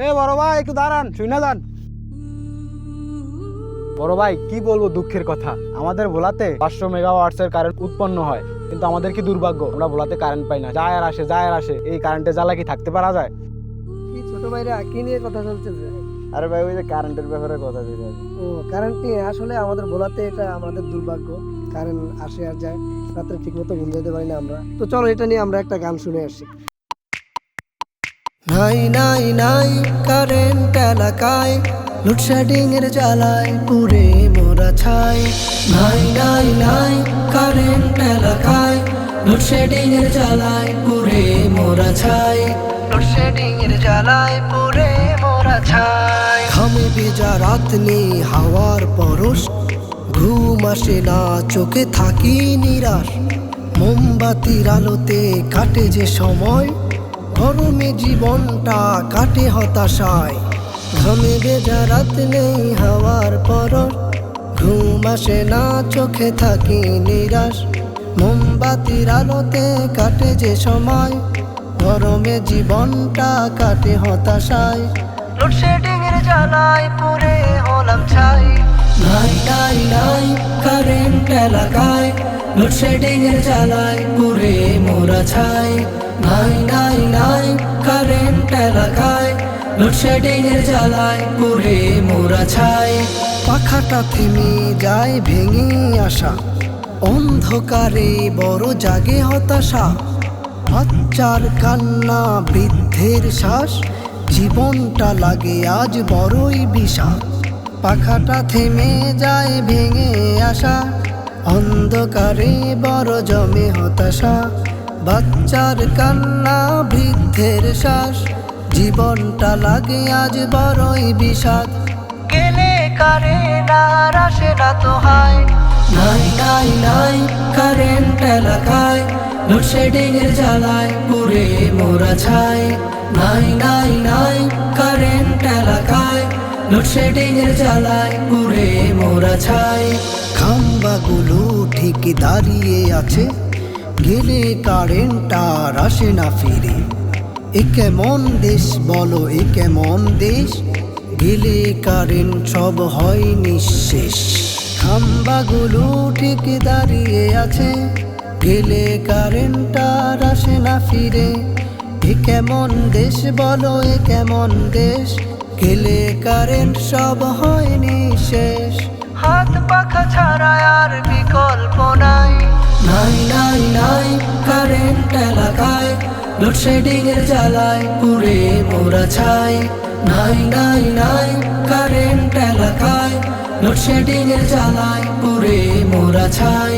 এ বড় ভাই একটু দাঁড়ান, শুনে যান। বড় ভাই কি বলবো দুঃখের কথা, আমাদের ভোলাতে 500 মেগাওয়াটসের কারেন্ট উৎপন্ন হয়, কিন্তু আমাদের কি দুর্ভাগ্য, আমরা ভোলাতে কারেন্ট পাই না। যায় আর আসে, এই কারেন্টের জ্বালা কি থাকতে পারা যায়? কি ছোট ভাইরা কি নিয়ে কথা চলতেছে? আরে ভাই ওই যে কারেন্টের ব্যাপারে কথা দিতে। ও কারেন্ট নিয়ে, আসলে আমাদের ভোলাতে এটা আমাদের দুর্ভাগ্য, কারেন্ট আসে আর যায়, রাত্রে ঠিক মতো ঘুম যেতে পারি না আমরা। তো চলো এটা নিয়ে আমরা একটা গান শুনে আসি। নাই নাই নাই কারেন্ট এলাকায়, লোডশেডিং এর জ্বালায় পুরে মোরা ছাই। নাই নাই নাই কারেন্ট এলাকায়, লোডশেডিং এর জ্বালায় পুরে মোরা ছাই। লোডশেডিং এর জ্বালায় পুরে মোরা ছাই। ঘামে ভেজা রাত নেই হাওয়ার পরশ, ঘুম আসে না চোখে থাকি নিরাশ। মোমবাতির আলোতে কাটে যে সময়, গরমে জীবনটা কাটে হতাশায়। ঘামে ভেজা রাত নেই হাওয়ার পরশ, ঘুম আসে না চোখে থাকি নিরাশ। মোমবাতির আলোতে কাটে যে সময়, গরমে জীবনটা কাটে হতাশায়। লোডশেডিং এর জ্বালায় পুরে হলাম ছাই। নাই নাই নাই কারেন্ট এলাকায়, লোডশেডিং এর জ্বালায় পুরে মোরা ছাই। নাই নাই নাই কারেন্ট এলাকায়, লোডশেডিং এর জ্বালায় পুরে মোরা ছাই। পাখাটা থেমে যায় ভেঙে আসা, অন্ধকারে বড় জাগে হতাশা। বাচ্চার কান্না বৃদ্ধের শ্বাস, জীবনটা লাগে আজ বড়ই বিষাদ। পাখাটা থেমে যায় ভেঙে আসা, অন্ধকারে বড় জমে হতাশা। বাচ্চার কান্না বৃদ্ধের শ্বাস, জীবনটা লাগে আজ বড়ই বিষাদ। গেলে কারে না আসে না তো হায়। নাই নাই নাই কারেন্ট এলাকায়, লোডশেডিং এর জ্বালায় পুরে মোরা ছাই। নাই নাই নাই কারেন্ট এলাকায়, লোডশেডিং এর জ্বালায় পুরে মোরা ছাই। খাম্বাগুলো ঠিক দাঁড়িয়ে আছে, গেলে কারেন্ট আর আসে না ফিরে। এ কেমন দেশ বলো, এ কেমন দেশ, গেলে কারেন্ট সব হয় নিঃশেষ। খাম্বাগুলো ঠিক দাঁড়িয়ে আছে, গেলে কারেন্ট আর আসে না ফিরে। এ কেমন দেশ বলো, এ কেমন দেশ, গেলে কারেন্ট সব হয় নিঃশেষ। হাত পাখা ছাড়া আর বিকল্প নাই। নাই নাই নাই কারেন্ট এলাকায়, লোডশেডিং এর জ্বালায় পুরে মোরা ছাই। নাই নাই নাই কারেন্ট এলাকায়, লোডশেডিং এর জ্বালায় পুরে মোরা ছাই।